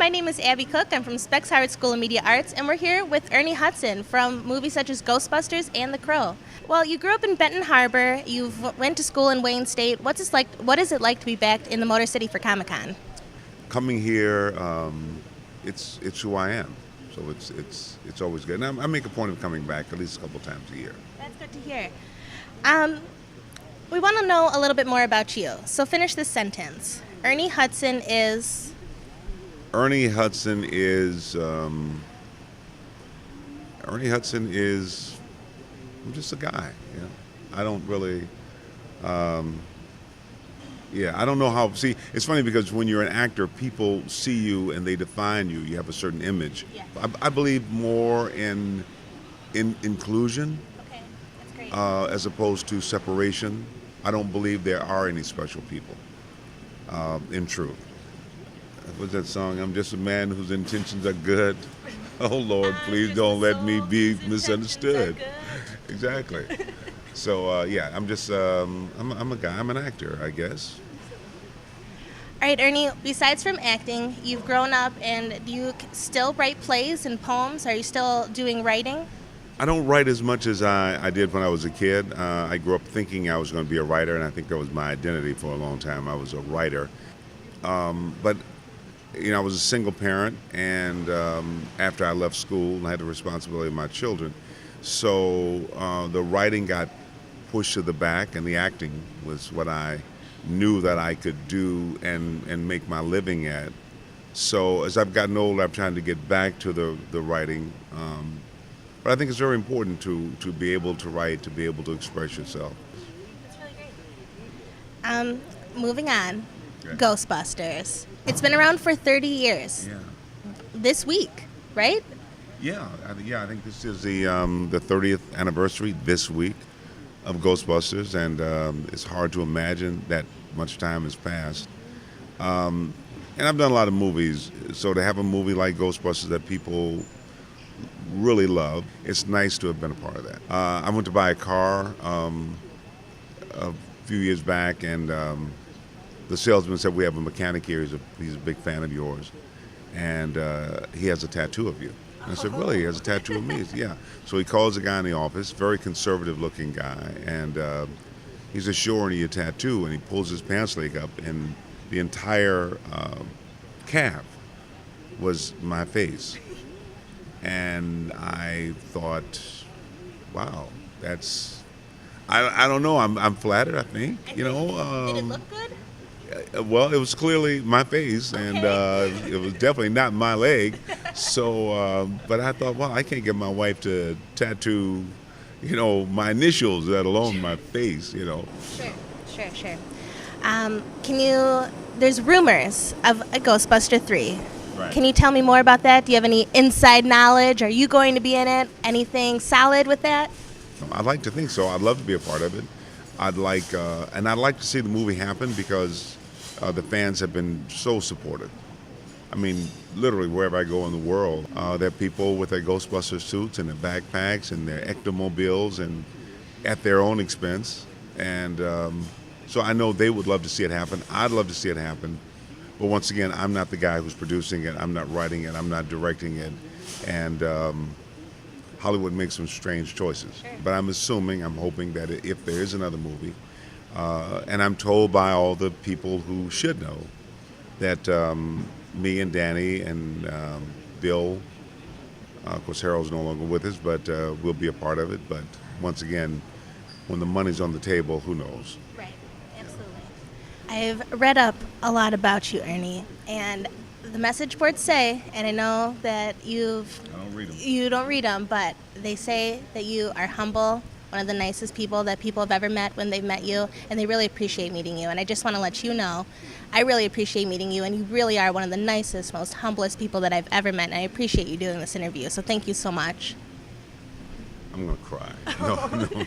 my name is Abby Cook. I'm from Specs Howard School of Media Arts, and we're here with Ernie Hudson from movies such as Ghostbusters and The Crow. Well, you grew up in Benton Harbor. You went to school in Wayne State. What is it like to be back in the Motor City for Comic-Con? Coming here, it's who I am. So it's always good. And I make a point of coming back at least a couple times a year. That's good to hear. We want to know a little bit more about you. So finish this sentence. Ernie Hudson is... Ernie Hudson is I'm just a guy. You know? I don't really. I don't know how. See, it's funny because when you're an actor, people see you and they define you. You have a certain image. Yeah. I believe more in inclusion, Okay, that's great. as opposed to separation. I don't believe there are any special people. In truth. What's that song? I'm just a man whose intentions are good. Oh Lord, please don't let me be misunderstood. Exactly. So I'm just I'm a guy. I'm an actor, I guess. All right, Ernie, besides from acting, you've grown up, and do you still write plays and poems? Are you still doing writing? I don't write as much as I did when I was a kid. I grew up thinking I was going to be a writer, and I think that was my identity for a long time. I was a writer. But I was a single parent, and after I left school, I had the responsibility of my children. So the writing got pushed to the back, and the acting was what I knew that I could do and make my living at. So as I've gotten older, I'm trying to get back to the writing. But I think it's very important to be able to write, to be able to express yourself. That's really great. Moving on, Okay. Ghostbusters. It's been around for 30 years. Yeah. This week, right? Yeah, I think this is the 30th anniversary this week of Ghostbusters, and it's hard to imagine that much time has passed. And I've done a lot of movies, so to have a movie like Ghostbusters that people really love, it's nice to have been a part of that. I went to buy a car a few years back, and the salesman said, "We have a mechanic here. He's a big fan of yours, and he has a tattoo of you." And I said, "Really? He has a tattoo of me?" He said, "Yeah." So he calls the guy in the office, very conservative-looking guy, and he says, "Show Ernie your tattoo," and he pulls his pants leg up, and the entire calf was my face. And I thought, wow, that's, I don't know, I'm flattered, I think, Did it look good? Well, it was clearly my face, and it was definitely not my leg. So, but I thought, well, I can't get my wife to tattoo, my initials, let alone my face, Sure. There's rumors of a Ghostbuster 3. Right. Can you tell me more about that? Do you have any inside knowledge? Are you going to be in it? Anything solid with that? I'd like to think so. I'd love to be a part of it. I'd like to see the movie happen because the fans have been so supportive. I mean, literally wherever I go in the world, there are people with their Ghostbuster suits and their backpacks and their ectomobiles and at their own expense. And so I know they would love to see it happen. I'd love to see it happen. But once again, I'm not the guy who's producing it. I'm not writing it. I'm not directing it. And Hollywood makes some strange choices. Sure. But I'm hoping that if there is another movie, and I'm told by all the people who should know that me and Danny and Bill, of course Harold's no longer with us, but we'll be a part of it. But once again, when the money's on the table, who knows? Right, absolutely. I've read up a lot about you, Ernie, and the message boards say, and I know that I don't read them. you don't read them, but they say that you are humble, one of the nicest people that people have ever met when they've met you, and they really appreciate meeting you. And I just want to let you know, I really appreciate meeting you, and you really are one of the nicest, most humblest people that I've ever met, and I appreciate you doing this interview. So thank you so much. I'm going to cry. No.